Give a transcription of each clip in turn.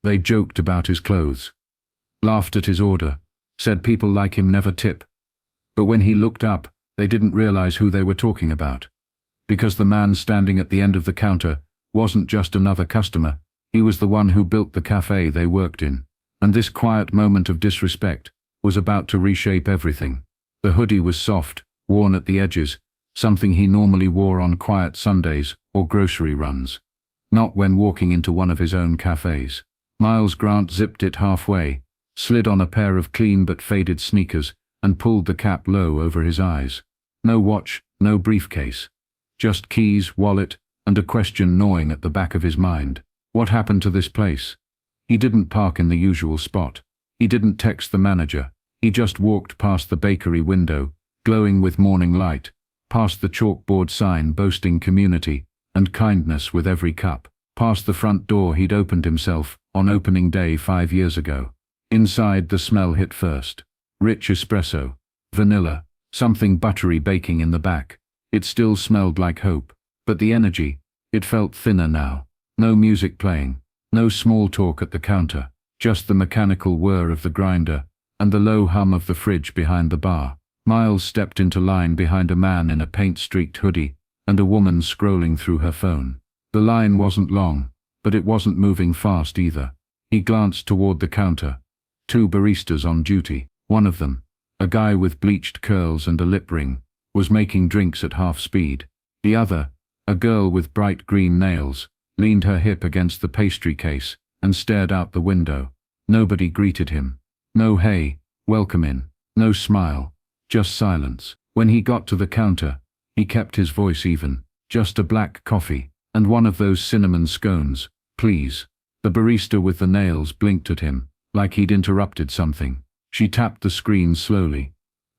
They joked about his clothes, laughed at his order, said people like him never tip. But when he looked up, they didn't realize who they were talking about. Because the man standing at the end of the counter wasn't just another customer, he was the one who built the cafe they worked in. And this quiet moment of disrespect was about to reshape everything. The hoodie was soft, worn at the edges, something he normally wore on quiet Sundays or grocery runs. Not when walking into one of his own cafes. Miles Grant zipped it halfway, slid on a pair of clean but faded sneakers, and pulled the cap low over his eyes. No watch, no briefcase. Just keys, wallet, and a question gnawing at the back of his mind. What happened to this place? He didn't park in the usual spot. He didn't text the manager. He just walked past the bakery window, glowing with morning light, past the chalkboard sign boasting community and kindness with every cup, past the front door he'd opened himself on opening day 5 years ago. Inside, the smell hit first. Rich espresso, vanilla, something buttery baking in the back. It still smelled like hope, but the energy, it felt thinner now. No music playing, no small talk at the counter, just the mechanical whir of the grinder and the low hum of the fridge behind the bar. Miles stepped into line behind a man in a paint-streaked hoodie and a woman scrolling through her phone. The line wasn't long, but it wasn't moving fast either. He glanced toward the counter. 2 baristas on duty. One of them, a guy with bleached curls and a lip ring, was making drinks at half speed. The other, a girl with bright green nails, leaned her hip against the pastry case and stared out the window. Nobody greeted him. No hey, welcome in. No smile. Just silence. When he got to the counter, he kept his voice even. Just a black coffee, and one of those cinnamon scones, please. The barista with the nails blinked at him, like he'd interrupted something. She tapped the screen slowly.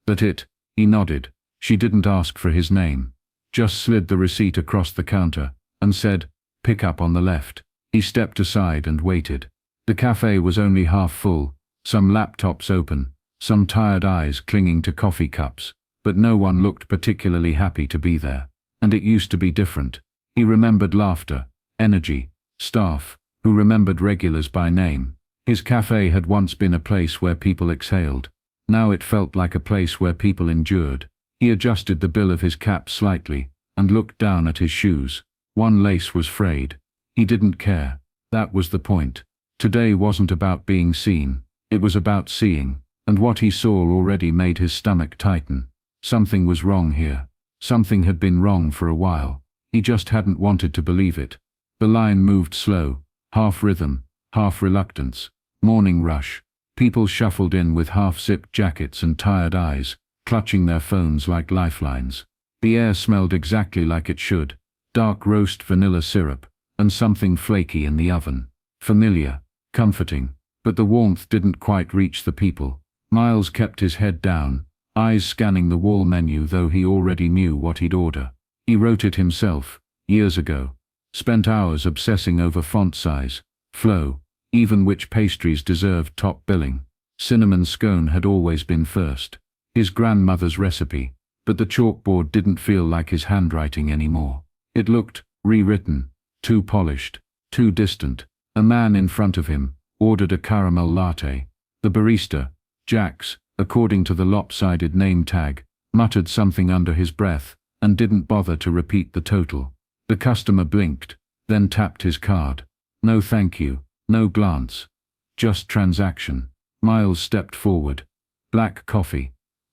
That it? He nodded. She didn't ask for his name. Just slid the receipt across the counter, and said, pick up on the left. He stepped aside and waited. The cafe was only half full, some laptops open, some tired eyes clinging to coffee cups, but no one looked particularly happy to be there. And it used to be different. He remembered laughter, energy, staff, who remembered regulars by name. His cafe had once been a place where people exhaled. Now it felt like a place where people endured. He adjusted the bill of his cap slightly and looked down at his shoes. One lace was frayed. He didn't care. That was the point. Today wasn't about being seen. It was about seeing. And what he saw already made his stomach tighten. Something was wrong here. Something had been wrong for a while. He just hadn't wanted to believe it. The line moved slow, half rhythm, half reluctance. Morning rush. People shuffled in with half-zipped jackets and tired eyes, clutching their phones like lifelines. The air smelled exactly like it should. Dark roast vanilla syrup, and something flaky in the oven. Familiar, comforting, but the warmth didn't quite reach the people. Miles kept his head down, eyes scanning the wall menu though he already knew what he'd order. He wrote it himself, years ago. Spent hours obsessing over font size, flow, even which pastries deserved top billing. Cinnamon scone had always been first. His grandmother's recipe, but the chalkboard didn't feel like his handwriting anymore. It looked rewritten, too polished, too distant. A man in front of him ordered a caramel latte. The barista, Jax, according to the lopsided name tag, muttered something under his breath and didn't bother to repeat the total. The customer blinked, then tapped his card. No thank you. No glance. Just transaction. Miles stepped forward. Black coffee.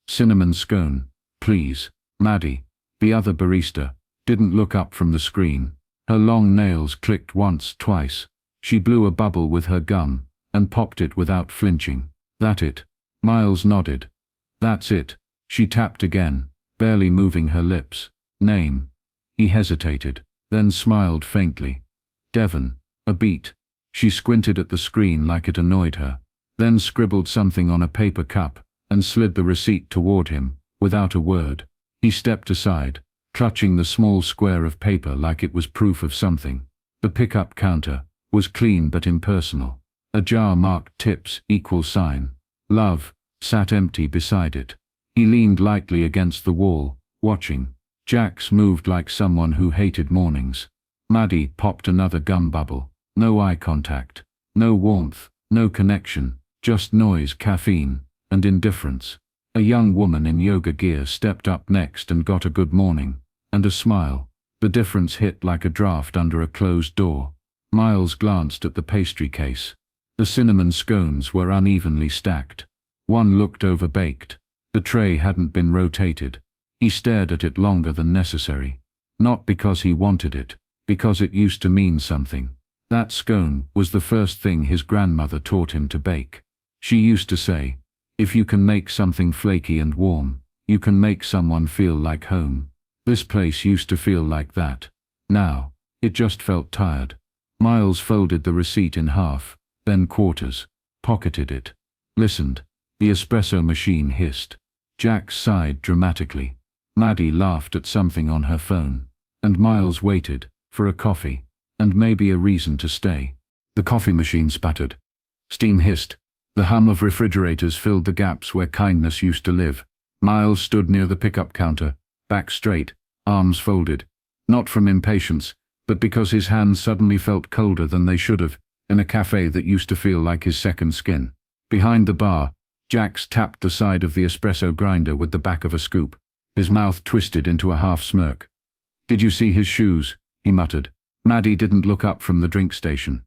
Cinnamon scone, please. Maddie, the other barista, didn't look up from the screen. Her long nails clicked once, twice. She blew a bubble with her gum and popped it without flinching. That it? Miles nodded. That's it. She tapped again, barely moving her lips. Name. He hesitated, then smiled faintly. Devon. A beat. She squinted at the screen like it annoyed her, then scribbled something on a paper cup and slid the receipt toward him, without a word. He stepped aside, clutching the small square of paper like it was proof of something. The pickup counter was clean but impersonal. A jar marked tips =. Love sat empty beside it. He leaned lightly against the wall, watching. Jax moved like someone who hated mornings. Maddie popped another gum bubble. No eye contact. No warmth, no connection, just noise, caffeine, and indifference. A young woman in yoga gear stepped up next and got a good morning, and a smile. The difference hit like a draft under a closed door. Miles glanced at the pastry case. The cinnamon scones were unevenly stacked. One looked overbaked. The tray hadn't been rotated. He stared at it longer than necessary. Not because he wanted it, because it used to mean something. That scone was the first thing his grandmother taught him to bake. She used to say, "If you can make something flaky and warm, you can make someone feel like home." This place used to feel like that. Now, it just felt tired. Miles folded the receipt in half, then quarters, pocketed it, listened. The espresso machine hissed. Jax sighed dramatically. Maddie laughed at something on her phone. And Miles waited, for a coffee, and maybe a reason to stay. The coffee machine sputtered. Steam hissed. The hum of refrigerators filled the gaps where kindness used to live. Miles stood near the pickup counter, back straight, arms folded. Not from impatience, but because his hands suddenly felt colder than they should have, in a cafe that used to feel like his second skin. Behind the bar, Jax tapped the side of the espresso grinder with the back of a scoop. His mouth twisted into a half smirk. "Did you see his shoes?" he muttered. Maddie didn't look up from the drink station.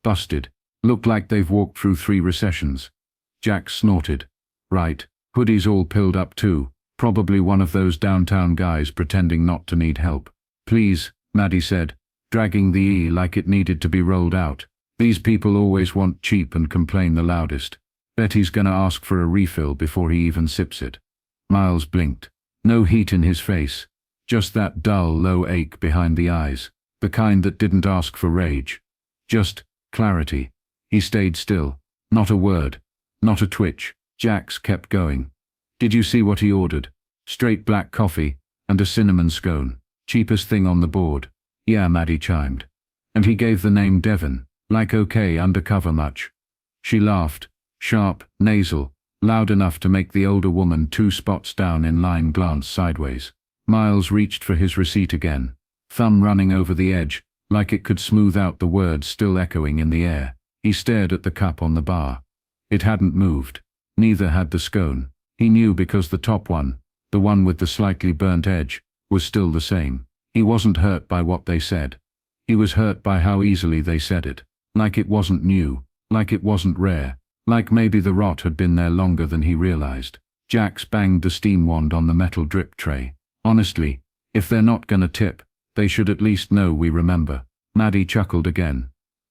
"Busted. Looked like they've walked through 3 recessions." Jax snorted. "Right. Hoodie's all pilled up too. Probably one of those downtown guys pretending not to need help." "Please," Maddie said, dragging the E like it needed to be rolled out. "These people always want cheap and complain the loudest. Bet he's gonna ask for a refill before he even sips it." Miles blinked. No heat in his face. Just that dull, low ache behind the eyes. The kind that didn't ask for rage. Just clarity. He stayed still. Not a word. Not a twitch. Jax kept going. "Did you see what he ordered? Straight black coffee, and a cinnamon scone. Cheapest thing on the board." "Yeah," Maddie chimed. "And he gave the name Devon. Like okay, Undercover much?" She laughed. Sharp, nasal, loud enough to make the older woman 2 spots down in line glance sideways. Miles reached for his receipt again, thumb running over the edge, like it could smooth out the words still echoing in the air. He stared at the cup on the bar. It hadn't moved. Neither had the scone. He knew because the top one, the one with the slightly burnt edge, was still the same. He wasn't hurt by what they said. He was hurt by how easily they said it. Like it wasn't new, like it wasn't rare, like maybe the rot had been there longer than he realized. Jax banged the steam wand on the metal drip tray. "Honestly, if they're not gonna tip, they should at least know we remember." Maddie chuckled again.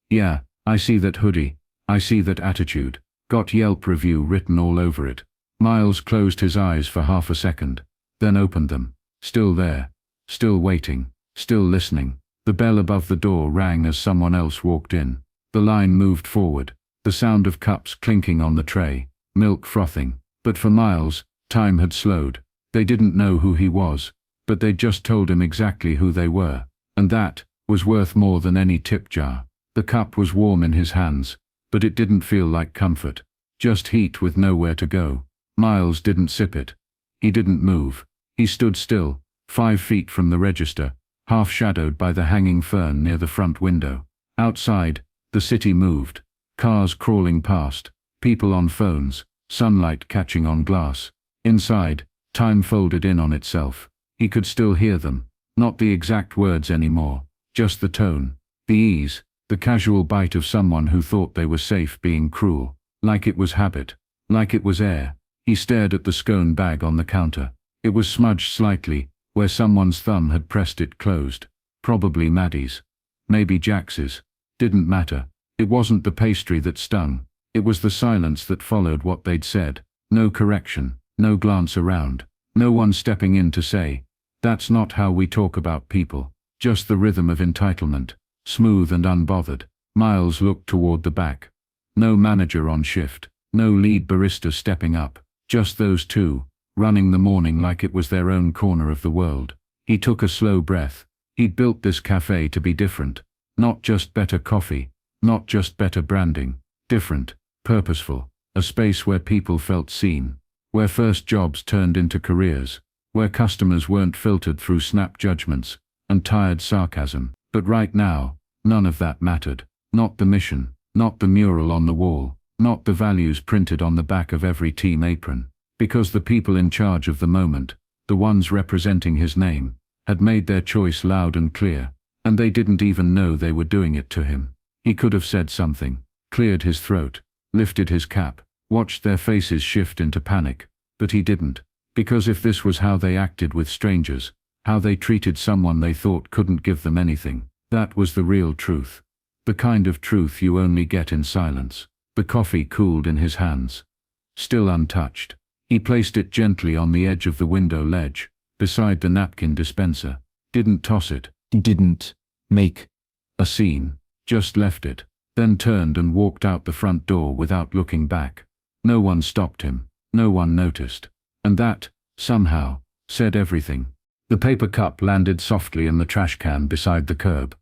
"Yeah, I see that hoodie. I see that attitude. Got Yelp review written all over it." Miles closed his eyes for half a second, then opened them. Still there. Still waiting. Still listening. The bell above the door rang as someone else walked in. The line moved forward. The sound of cups clinking on the tray. Milk frothing. But for Miles, time had slowed. They didn't know who he was, but they'd just told him exactly who they were. And that was worth more than any tip jar. The cup was warm in his hands, but it didn't feel like comfort. Just heat with nowhere to go. Miles didn't sip it. He didn't move. He stood still, 5 feet from the register, half shadowed by the hanging fern near the front window. Outside, the city moved. Cars crawling past, people on phones, sunlight catching on glass. Inside, time folded in on itself. He could still hear them. Not the exact words anymore, just the tone, the ease, the casual bite of someone who thought they were safe being cruel. Like it was habit. Like it was air. He stared at the scone bag on the counter. It was smudged slightly, where someone's thumb had pressed it closed. Probably Maddie's. Maybe Jax's. Didn't matter. It wasn't the pastry that stung. It was the silence that followed what they'd said. No correction, no glance around. No one stepping in to say, "That's not how we talk about people." Just the rhythm of entitlement, smooth and unbothered. Miles looked toward the back. No manager on shift. No lead barista stepping up. Just those two, running the morning like it was their own corner of the world. He took a slow breath. He'd built this cafe to be different. Not just better coffee. Not just better branding. Different. Purposeful. A space where people felt seen. Where first jobs turned into careers. Where customers weren't filtered through snap judgments and tired sarcasm. But right now, none of that mattered. Not the mission. Not the mural on the wall, not the values printed on the back of every team apron, because the people in charge of the moment, the ones representing his name, had made their choice loud and clear, and they didn't even know they were doing it to him. He could have said something, cleared his throat, lifted his cap, watched their faces shift into panic, but he didn't, because if this was how they acted with strangers, how they treated someone they thought couldn't give them anything, that was the real truth. The kind of truth you only get in silence. The coffee cooled in his hands. Still untouched. He placed it gently on the edge of the window ledge, beside the napkin dispenser. Didn't toss it. Didn't make a scene. Just left it. Then turned and walked out the front door without looking back. No one stopped him. No one noticed. And that, somehow, said everything. The paper cup landed softly in the trash can beside the curb.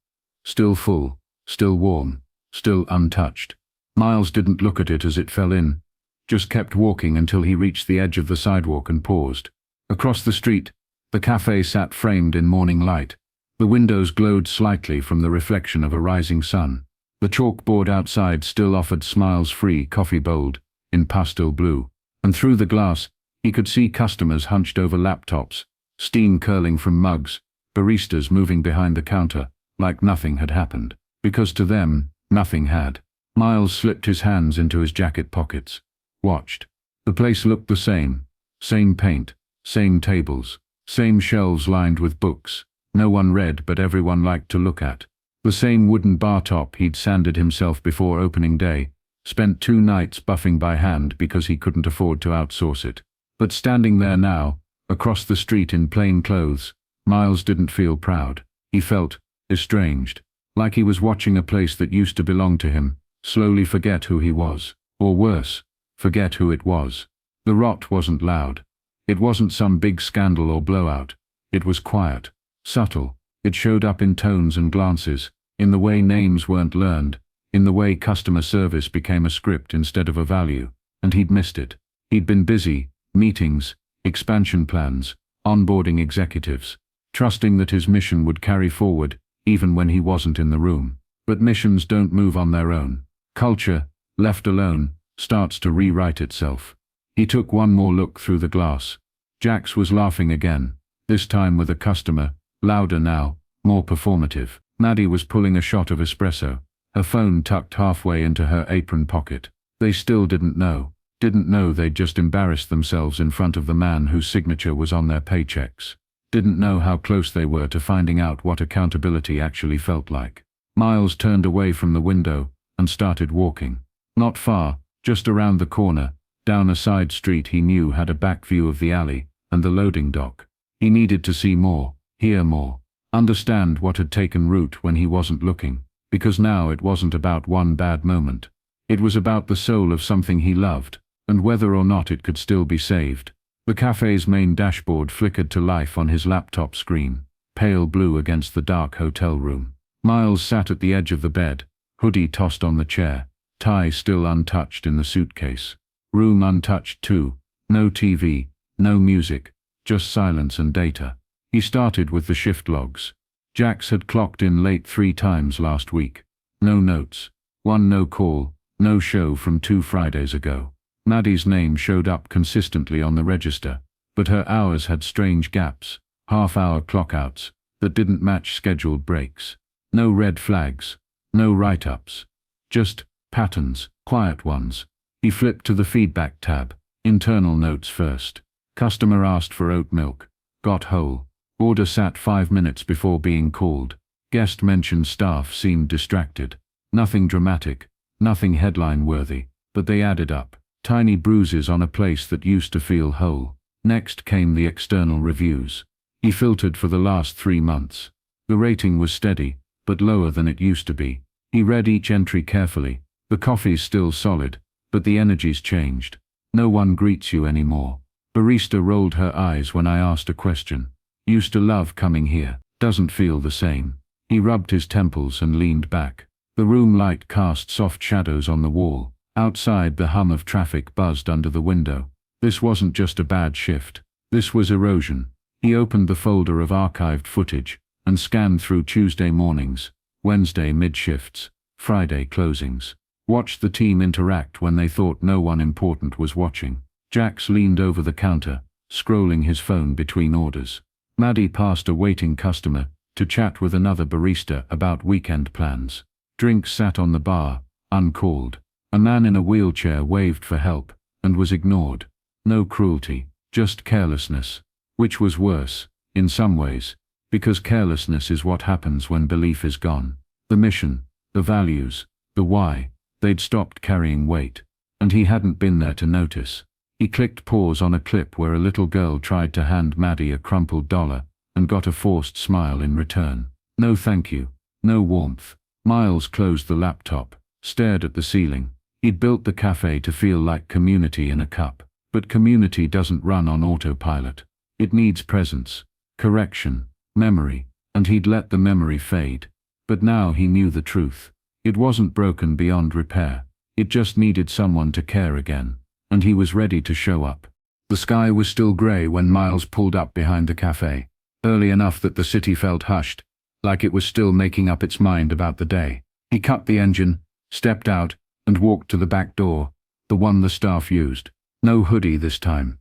Still full, still warm, still untouched. Miles didn't look at it as it fell in, just kept walking until he reached the edge of the sidewalk and paused. Across the street, the cafe sat framed in morning light. The windows glowed slightly from the reflection of a rising sun. The chalkboard outside still offered Smiles free coffee bold, in pastel blue, and through the glass, he could see customers hunched over laptops, steam curling from mugs, baristas moving behind the counter, like nothing had happened, because to them, nothing had. Miles slipped his hands into his jacket pockets. Watched. The place looked the same. Same paint, same tables, same shelves lined with books. No one read but everyone liked to look at. The same wooden bar top he'd sanded himself before opening day, spent 2 nights buffing by hand because he couldn't afford to outsource it. But standing there now, across the street in plain clothes, Miles didn't feel proud. He felt estranged, like he was watching a place that used to belong to him slowly forget who he was, or worse, forget who it was. The rot wasn't loud. It wasn't some big scandal or blowout. It was quiet, subtle. It showed up in tones and glances, in the way names weren't learned, in the way customer service became a script instead of a value, and he'd missed it. He'd been busy, meetings, expansion plans, onboarding executives, trusting that his mission would carry forward even when he wasn't in the room. But missions don't move on their own. Culture, left alone, starts to rewrite itself. He took one more look through the glass. Jax was laughing again, this time with a customer, louder now, more performative. Maddie was pulling a shot of espresso, her phone tucked halfway into her apron pocket. They still didn't know they'd just embarrassed themselves in front of the man whose signature was on their paychecks. Didn't know how close they were to finding out what accountability actually felt like. Miles turned away from the window and started walking. Not far, just around the corner, down a side street he knew had a back view of the alley and the loading dock. He needed to see more, hear more, understand what had taken root when he wasn't looking, because now it wasn't about one bad moment. It was about the soul of something he loved, and whether or not it could still be saved. The cafe's main dashboard flickered to life on his laptop screen, pale blue against the dark hotel room. Miles sat at the edge of the bed, hoodie tossed on the chair, tie still untouched in the suitcase. Room untouched too. No TV, no music, just silence and data. He started with the shift logs. Jax had clocked in late 3 times last week. No notes. One no call, no show from 2 Fridays ago. Maddie's name showed up consistently on the register, but her hours had strange gaps, half-hour clockouts, that didn't match scheduled breaks. No red flags, no write-ups. Just patterns, quiet ones. He flipped to the feedback tab. Internal notes first. Customer asked for oat milk. Got whole. Order sat 5 minutes before being called. Guest mentioned staff seemed distracted. Nothing dramatic, nothing headline-worthy, but they added up. Tiny bruises on a place that used to feel whole. Next came the external reviews. He filtered for the last 3 months. The rating was steady, but lower than it used to be. He read each entry carefully. The coffee's still solid, but the energy's changed. No one greets you anymore. Barista rolled her eyes when I asked a question. Used to love coming here. Doesn't feel the same. He rubbed his temples and leaned back. The room light cast soft shadows on the wall. Outside, the hum of traffic buzzed under the window. This wasn't just a bad shift. This was erosion. He opened the folder of archived footage and scanned through Tuesday mornings, Wednesday mid-shifts, Friday closings. Watched the team interact when they thought no one important was watching. Jax leaned over the counter, scrolling his phone between orders. Maddie passed a waiting customer to chat with another barista about weekend plans. Drinks sat on the bar, uncalled. A man in a wheelchair waved for help and was ignored. No cruelty, just carelessness. Which was worse, in some ways, because carelessness is what happens when belief is gone. The mission, the values, the why, they'd stopped carrying weight, and he hadn't been there to notice. He clicked pause on a clip where a little girl tried to hand Maddie a crumpled dollar and got a forced smile in return. No thank you, no warmth. Miles closed the laptop, stared at the ceiling. He'd built the cafe to feel like community in a cup. But community doesn't run on autopilot. It needs presence, correction, memory, and he'd let the memory fade. But now he knew the truth. It wasn't broken beyond repair. It just needed someone to care again. And he was ready to show up. The sky was still grey when Miles pulled up behind the cafe, early enough that the city felt hushed, like it was still making up its mind about the day. He cut the engine, stepped out, and walked to the back door, the one the staff used. No hoodie this time.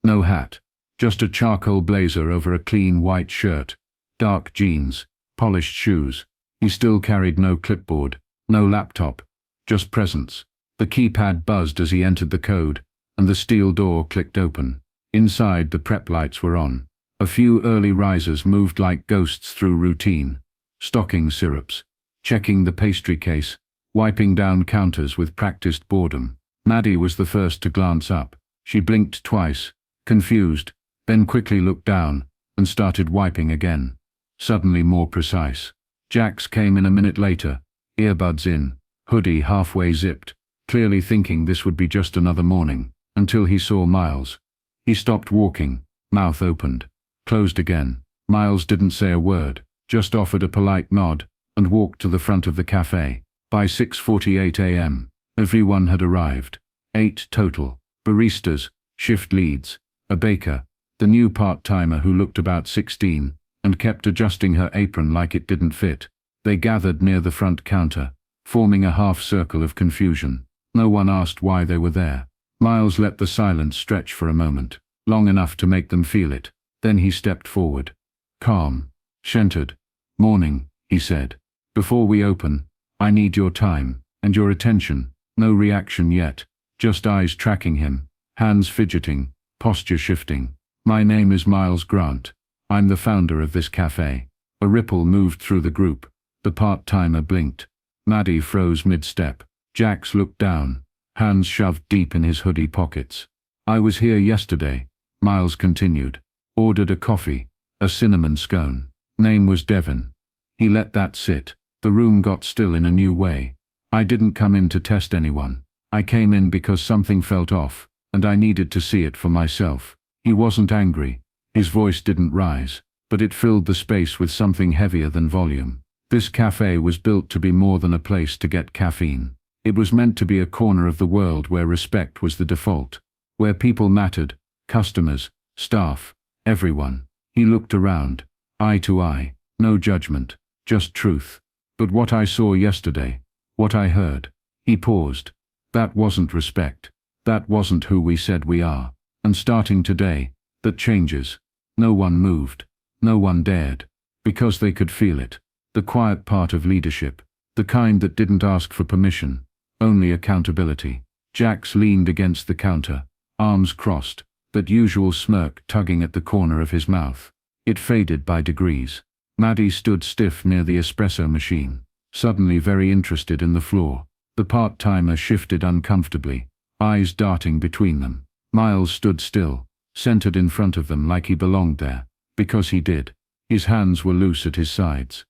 No hat. Just a charcoal blazer over a clean white shirt. Dark jeans. Polished shoes. He still carried no clipboard. No laptop. Just presence. The keypad buzzed as he entered the code, and the steel door clicked open. Inside, the prep lights were on. A few early risers moved like ghosts through routine. Stocking syrups. Checking the pastry case. Wiping down counters with practiced boredom. Maddie was the first to glance up. She blinked twice, confused, then quickly looked down, and started wiping again. Suddenly more precise. Jax came in a minute later, earbuds in, hoodie halfway zipped, clearly thinking this would be just another morning, until he saw Miles. He stopped walking, mouth opened, closed again. Miles didn't say a word, just offered a polite nod, and walked to the front of the cafe. By 6:48 a.m., everyone had arrived. 8 total. Baristas, shift leads, a baker, the new part-timer who looked about 16, and kept adjusting her apron like it didn't fit. They gathered near the front counter, forming a half-circle of confusion. No one asked why they were there. Miles let the silence stretch for a moment, long enough to make them feel it. Then he stepped forward. Calm, centered. Morning, he said. Before we open, I need your time, and your attention. No reaction yet, just eyes tracking him, hands fidgeting, posture shifting. My name is Miles Grant. I'm the founder of this cafe. A ripple moved through the group. The part-timer blinked. Maddie froze mid-step. Jax looked down, hands shoved deep in his hoodie pockets. I was here yesterday, Miles continued. Ordered a coffee, a cinnamon scone. Name was Devin. He let that sit. The room got still in a new way. I didn't come in to test anyone. I came in because something felt off, and I needed to see it for myself. He wasn't angry. His voice didn't rise, but it filled the space with something heavier than volume. This cafe was built to be more than a place to get caffeine. It was meant to be a corner of the world where respect was the default, where people mattered, customers, staff, everyone. He looked around, eye to eye, no judgment, just truth. But what I saw yesterday, what I heard, he paused. That wasn't respect. That wasn't who we said we are. And starting today, that changes. No one moved. No one dared. Because they could feel it. The quiet part of leadership. The kind that didn't ask for permission. Only accountability. Jax leaned against the counter, arms crossed, that usual smirk tugging at the corner of his mouth. It faded by degrees. Maddie stood stiff near the espresso machine, suddenly very interested in the floor. The part-timer shifted uncomfortably, eyes darting between them. Miles stood still, centered in front of them like he belonged there, because he did. His hands were loose at his sides.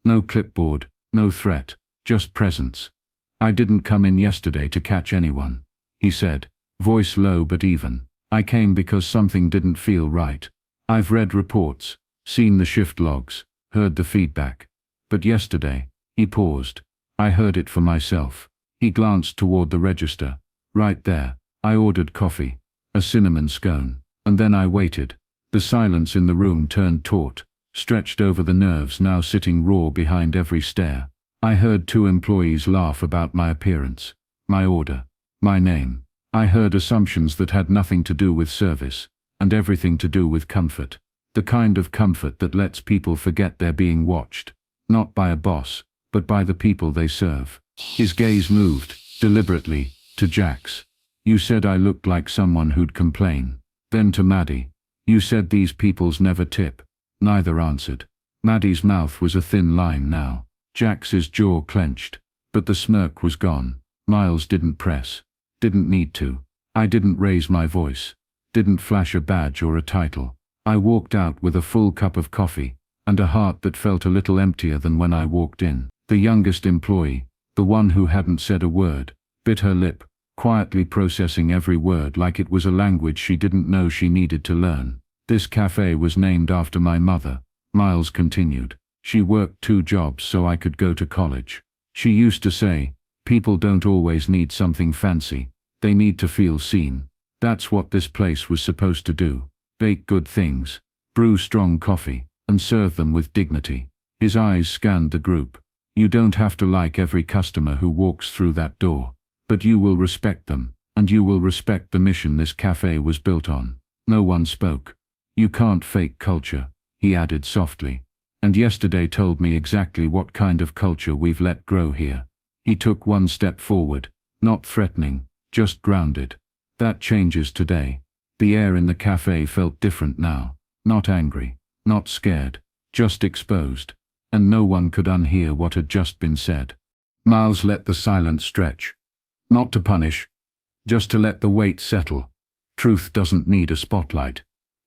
No clipboard, no threat, just presence. I didn't come in yesterday to catch anyone, he said, voice low but even. I came because something didn't feel right. I've read reports, seen the shift logs, heard the feedback. But yesterday, he paused. I heard it for myself. He glanced toward the register. Right there, I ordered coffee, a cinnamon scone, and then I waited. The silence in the room turned taut, stretched over the nerves now sitting raw behind every stare. I heard 2 employees laugh about my appearance, my order, my name. I heard assumptions that had nothing to do with service, and everything to do with comfort. The kind of comfort that lets people forget they're being watched, not by a boss, but by the people they serve. His gaze moved, deliberately, to Jax. You said I looked like someone who'd complain. Then to Maddie. You said these peoples never tip. Neither answered. Maddie's mouth was a thin line now. Jax's jaw clenched. But the smirk was gone. Miles didn't press. Didn't need to. I didn't raise my voice. Didn't flash a badge or a title. I walked out with a full cup of coffee, and a heart that felt a little emptier than when I walked in. The youngest employee, the one who hadn't said a word, bit her lip, quietly processing every word like it was a language she didn't know she needed to learn. This cafe was named after my mother, Miles continued. She worked 2 jobs so I could go to college. She used to say, people don't always need something fancy, they need to feel seen. That's what this place was supposed to do. Bake good things, brew strong coffee, and serve them with dignity. His eyes scanned the group. You don't have to like every customer who walks through that door, but you will respect them, and you will respect the mission this cafe was built on. No one spoke. You can't fake culture, he added softly. And yesterday told me exactly what kind of culture we've let grow here. He took 1 step forward, not threatening, just grounded. That changes today. The air in the cafe felt different now. Not angry, not scared, just exposed. And no one could unhear what had just been said. Miles let the silence stretch. Not to punish, just to let the weight settle. Truth doesn't need a spotlight.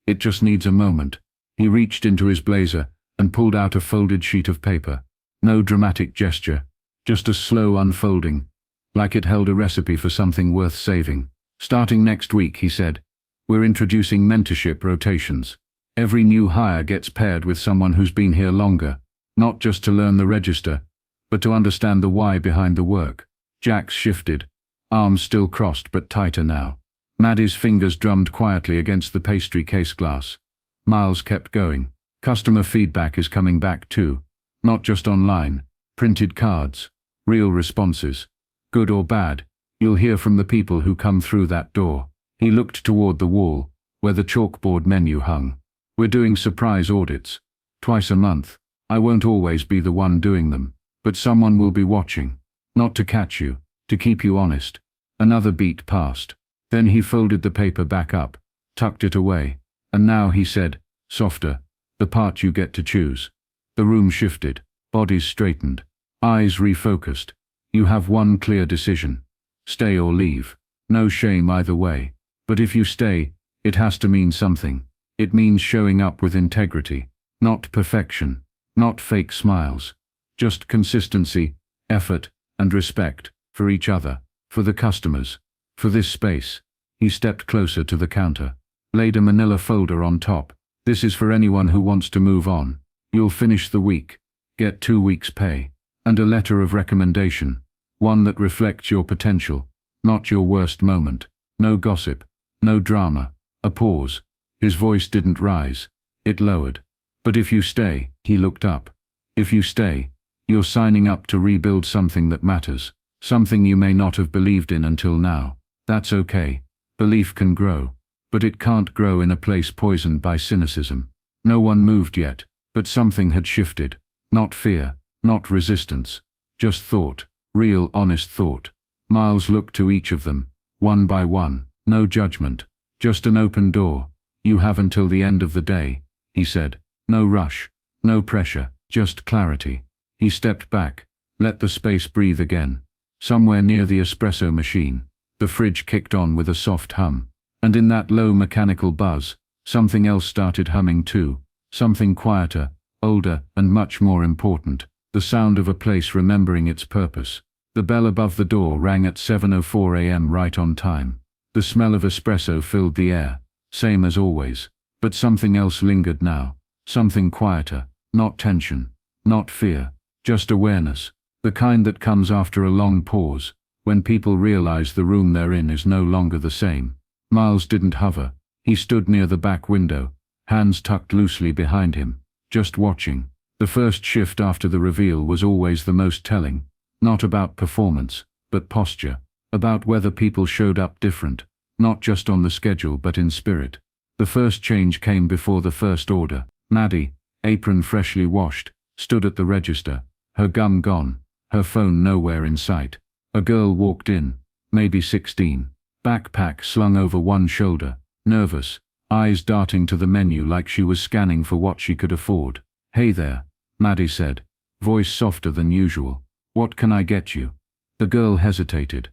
It just needs a moment. He reached into his blazer and pulled out a folded sheet of paper. No dramatic gesture, just a slow unfolding, like it held a recipe for something worth saving. Starting next week, he said, we're introducing mentorship rotations. Every new hire gets paired with someone who's been here longer, not just to learn the register, but to understand the why behind the work. Jax shifted, arms still crossed but tighter now. Maddie's fingers drummed quietly against the pastry case glass. Miles kept going. Customer feedback is coming back too. Not just online. Printed cards. Real responses. Good or bad. You'll hear from the people who come through that door. He looked toward the wall, where the chalkboard menu hung. We're doing surprise audits. Twice a month. I won't always be the one doing them, but someone will be watching. Not to catch you, to keep you honest. Another beat passed. Then he folded the paper back up, tucked it away, and now he said, softer, the part you get to choose. The room shifted, bodies straightened, eyes refocused. You have one clear decision. Stay or leave. No shame either way. But if you stay, it has to mean something. It means showing up with integrity, not perfection, not fake smiles. Just consistency, effort, and respect, for each other, for the customers, for this space. He stepped closer to the counter, laid a manila folder on top. This is for anyone who wants to move on. You'll finish the week, get 2 weeks' pay, and a letter of recommendation, one that reflects your potential, not your worst moment. No gossip, no drama, a pause. His voice didn't rise, it lowered. But if you stay, he looked up. If you stay, you're signing up to rebuild something that matters, something you may not have believed in until now. That's okay. Belief can grow, but it can't grow in a place poisoned by cynicism. No one moved yet, but something had shifted. Not fear, not resistance, just thought, real honest thought. Miles looked to each of them, one by one, no judgment, just an open door. You have until the end of the day, he said. No rush, no pressure, just clarity. He stepped back, let the space breathe again. Somewhere near the espresso machine, the fridge kicked on with a soft hum. And in that low mechanical buzz, something else started humming too. Something quieter, older, and much more important. The sound of a place remembering its purpose. The bell above the door rang at 7:04 a.m. right on time. The smell of espresso filled the air, same as always. But something else lingered now. Something quieter, not tension, not fear, just awareness. The kind that comes after a long pause, when people realize the room they're in is no longer the same. Miles didn't hover. He stood near the back window, hands tucked loosely behind him, just watching. The first shift after the reveal was always the most telling, not about performance, but posture, about whether people showed up different, not just on the schedule but in spirit. The first change came before the first order. Maddie, apron freshly washed, stood at the register, her gum gone, her phone nowhere in sight. A girl walked in, maybe 16, backpack slung over one shoulder, nervous, eyes darting to the menu like she was scanning for what she could afford. "Hey there," Maddie said, voice softer than usual. "What can I get you?" The girl hesitated.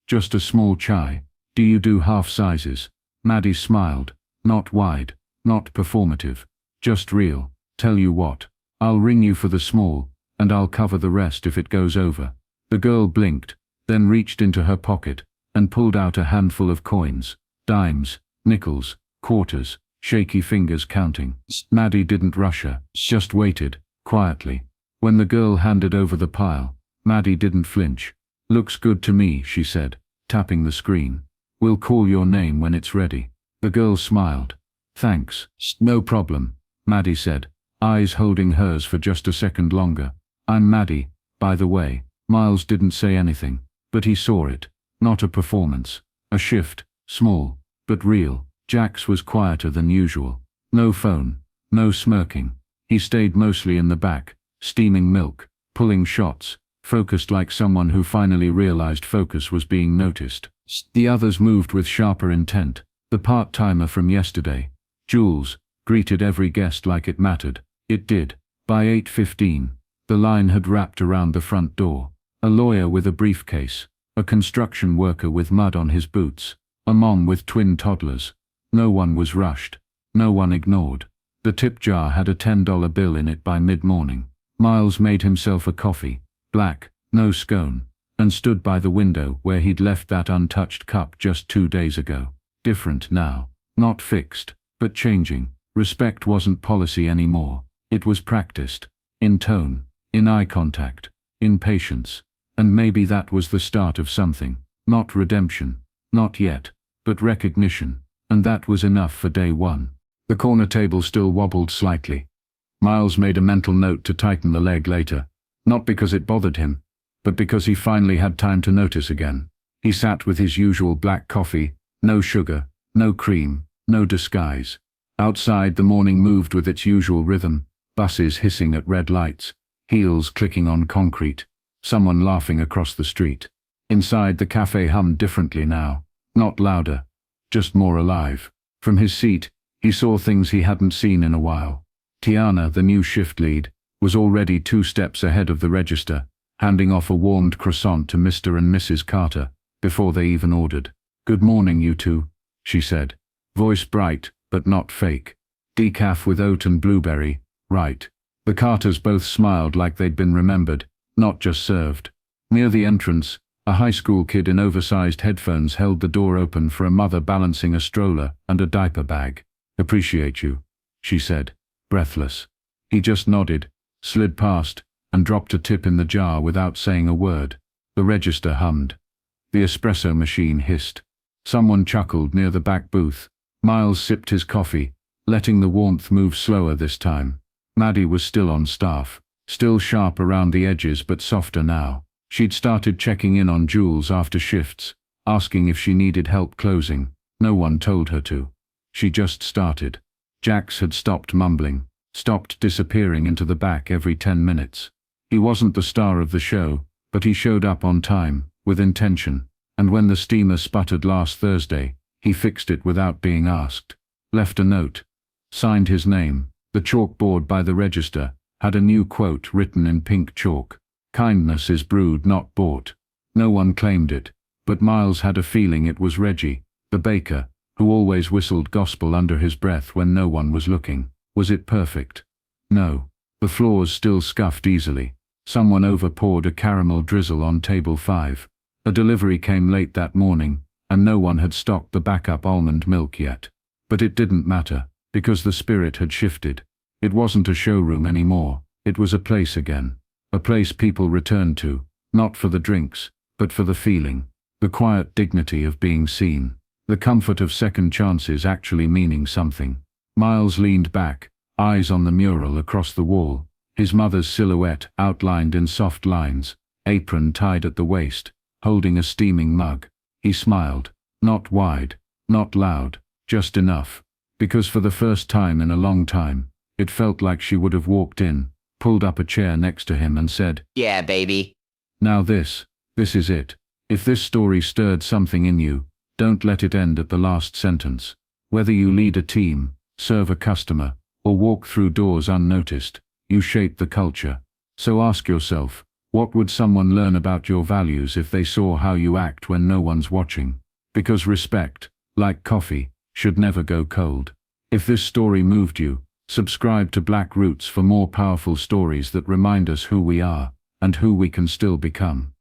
Just a small chai. Do you do half sizes?" Maddie smiled. Not wide, not performative, just real. "Tell you what, I'll ring you for the small, and I'll cover the rest if it goes over." The girl blinked, then reached into her pocket, and pulled out a handful of coins, dimes, nickels, quarters, shaky fingers counting. Maddie didn't rush her, just waited, quietly. When the girl handed over the pile, Maddie didn't flinch. "Looks good to me," she said, tapping the screen. "We'll call your name when it's ready." The girl smiled. "Thanks." "No problem," Maddie said, eyes holding hers for just a second longer. "I'm Maddie, by the way." Miles didn't say anything, but he saw it. Not a performance. A shift, small, but real. Jax was quieter than usual. No phone, no smirking. He stayed mostly in the back, steaming milk, pulling shots, focused like someone who finally realized focus was being noticed. The others moved with sharper intent. The part-timer from yesterday, Jules, greeted every guest like it mattered. It did. By 8:15, the line had wrapped around the front door. A lawyer with a briefcase, a construction worker with mud on his boots, a mom with twin toddlers. No one was rushed. No one ignored. The tip jar had a $10 bill in it by mid-morning. Miles made himself a coffee, black, no scone, and stood by the window where he'd left that untouched cup just 2 days ago. Different now. Not fixed, but changing. Respect wasn't policy anymore. It was practiced. In tone, in eye contact, in patience. And maybe that was the start of something. Not redemption. Not yet. But recognition. And that was enough for day one. The corner table still wobbled slightly. Miles made a mental note to tighten the leg later. Not because it bothered him, but because he finally had time to notice again. He sat with his usual black coffee, no sugar, no cream, no disguise. Outside the morning moved with its usual rhythm, buses hissing at red lights, heels clicking on concrete, someone laughing across the street. Inside the cafe hummed differently now, not louder, just more alive. From his seat, he saw things he hadn't seen in a while. Tiana, the new shift lead, was already 2 steps ahead of the register, handing off a warmed croissant to Mr. and Mrs. Carter, before they even ordered. "Good morning, you two," she said, voice bright, but not fake. "Decaf with oat and blueberry, right." The Carters both smiled like they'd been remembered, not just served. Near the entrance, a high school kid in oversized headphones held the door open for a mother balancing a stroller and a diaper bag. "Appreciate you," she said, breathless. He just nodded, slid past, and dropped a tip in the jar without saying a word. The register hummed. The espresso machine hissed. Someone chuckled near the back booth. Miles sipped his coffee, letting the warmth move slower this time. Maddie was still on staff, still sharp around the edges but softer now. She'd started checking in on Jules after shifts, asking if she needed help closing. No one told her to. She just started. Jax had stopped mumbling, stopped disappearing into the back every 10 minutes. He wasn't the star of the show, but he showed up on time, with intention, and when the steamer sputtered last Thursday, he fixed it without being asked. Left a note. Signed his name. The chalkboard by the register had a new quote written in pink chalk. "Kindness is brewed, not bought." No one claimed it, but Miles had a feeling it was Reggie, the baker, who always whistled gospel under his breath when no one was looking. Was it perfect? No. The floors still scuffed easily. Someone over-poured a caramel drizzle on table 5. A delivery came late that morning, and no one had stocked the backup almond milk yet. But it didn't matter, because the spirit had shifted. It wasn't a showroom anymore. It was a place again. A place people returned to, not for the drinks, but for the feeling. The quiet dignity of being seen. The comfort of second chances actually meaning something. Miles leaned back, eyes on the mural across the wall, his mother's silhouette outlined in soft lines, apron tied at the waist, holding a steaming mug. He smiled, not wide, not loud, just enough, because for the first time in a long time, it felt like she would have walked in, pulled up a chair next to him and said, "Yeah, baby." "Now this is it." If this story stirred something in you, don't let it end at the last sentence. Whether you lead a team, serve a customer, or walk through doors unnoticed, you shape the culture. So ask yourself, what would someone learn about your values if they saw how you act when no one's watching? Because respect, like coffee, should never go cold. If this story moved you, subscribe to Black Roots for more powerful stories that remind us who we are, and who we can still become.